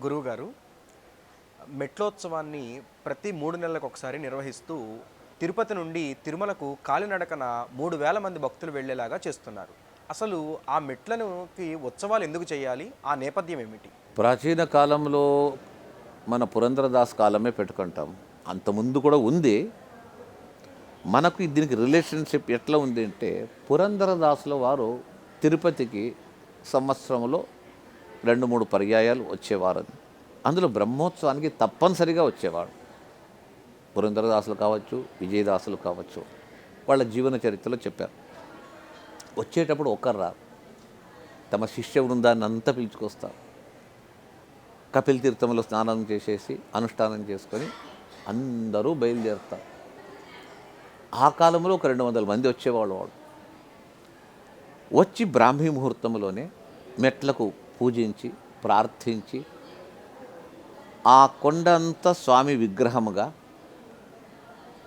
గురువుగారు, మెట్లోత్సవాన్ని ప్రతి 3 నెలలకు ఒకసారి నిర్వహిస్తూ తిరుపతి నుండి తిరుమలకు కాలినడకన 3000 మంది భక్తులు వెళ్ళేలాగా చేస్తున్నారు. అసలు ఆ మెట్లనుకి ఉత్సవాలు ఎందుకు చేయాలి? ఆ నేపథ్యం ఏమిటి? ప్రాచీన కాలంలో మన పురంధరదాస్ కాలమే పెట్టుకుంటాం. అంతకుముందు కూడా ఉంది. మనకు దీనికి రిలేషన్షిప్ ఎట్లా ఉంది అంటే, పురంధరదాసుల వారు తిరుపతికి సంవత్సరంలో 2-3 పర్యాయాలు వచ్చేవారు. అందులో బ్రహ్మోత్సవానికి తప్పనిసరిగా వచ్చేవాడు. పురంధరదాసులు కావచ్చు, విజయదాసులు కావచ్చు, వాళ్ళ జీవన చరిత్రలో చెప్పారు. వచ్చేటప్పుడు ఒక్కరు రారు, తమ శిష్య బృందాన్ని అంతా పిలుచుకొస్తారు. కపిల్ తీర్థంలో స్నానం చేసేసి అనుష్ఠానం చేసుకొని అందరూ బయలుదేరుతారు. ఆ కాలంలో ఒక 200 మంది వచ్చేవాళ్ళు. వాడు వచ్చి బ్రాహ్మీ ముహూర్తంలోనే మెట్లకు పూజించి ప్రార్థించి ఆ కొండ అంతా స్వామి విగ్రహముగా,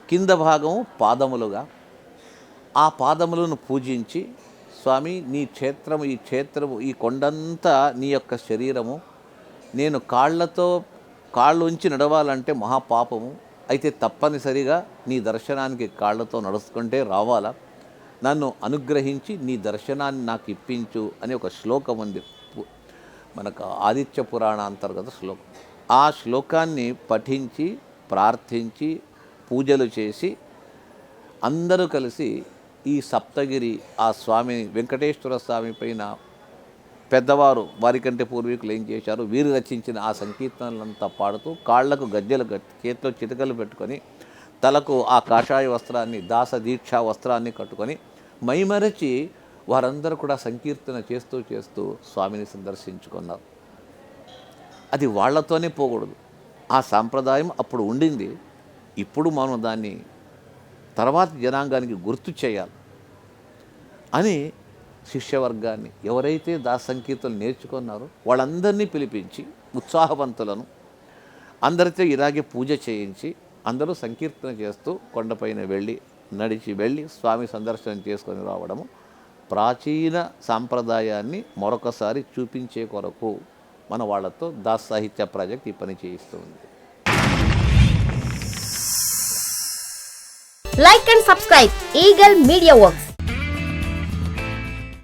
కింద భాగం పాదములుగా, ఆ పాదములను పూజించి, స్వామి నీ క్షేత్రము, ఈ క్షేత్రము, ఈ కొండంతా నీ యొక్క శరీరము, నేను కాళ్ళు ఉంచి నడవాలంటే మహాపాపము, అయితే తప్పనిసరిగా నీ దర్శనానికి కాళ్ళతో నడుచుకుంటే రావాలా, నన్ను అనుగ్రహించి నీ దర్శనాన్ని నాకు ఇప్పించు అని ఒక శ్లోకం ఉంది. మనకు ఆదిత్య పురాణ అంతర్గత శ్లోకం. ఆ శ్లోకాన్ని పఠించి ప్రార్థించి పూజలు చేసి అందరూ కలిసి ఈ సప్తగిరి ఆ స్వామి వెంకటేశ్వర స్వామి పైన పెద్దవారు, వారికంటే పూర్వీకులు ఏం చేశారు, వీరు రచించిన ఆ సంకీర్తనలంతా పాడుతూ కాళ్లకు గజ్జెలు చేతిలో చితకలు పెట్టుకొని, తలకు ఆ కాషాయ వస్త్రాన్ని, దాస దీక్షా వస్త్రాన్ని కట్టుకొని మైమరచి వారందరూ కూడా సంకీర్తన చేస్తూ చేస్తూ స్వామిని సందర్శించుకున్నారు. అది వాళ్లతోనే పోకూడదు. ఆ సాంప్రదాయం అప్పుడు ఉండింది. ఇప్పుడు మనం దాన్ని తర్వాత జనాంగానికి గుర్తు చేయాలి అని శిష్యవర్గాన్ని, ఎవరైతే దాస సంకీర్తనలు నేర్చుకున్నారో వాళ్ళందరినీ పిలిపించి ఉత్సాహవంతులను అందరితో ఇలాగే పూజ చేయించి అందరూ సంకీర్తన చేస్తూ కొండపైన నడిచి వెళ్ళి స్వామి సందర్శనం చేసుకొని రావడము ప్రాచీన సాంప్రదాయాన్ని మరొకసారి చూపించే కొరకు మన వాళ్ళతో దాస్ సాహిత్య ప్రాజెక్ట్ ఈ పని చేయిస్తుంది. Like and subscribe Eagle Media Works.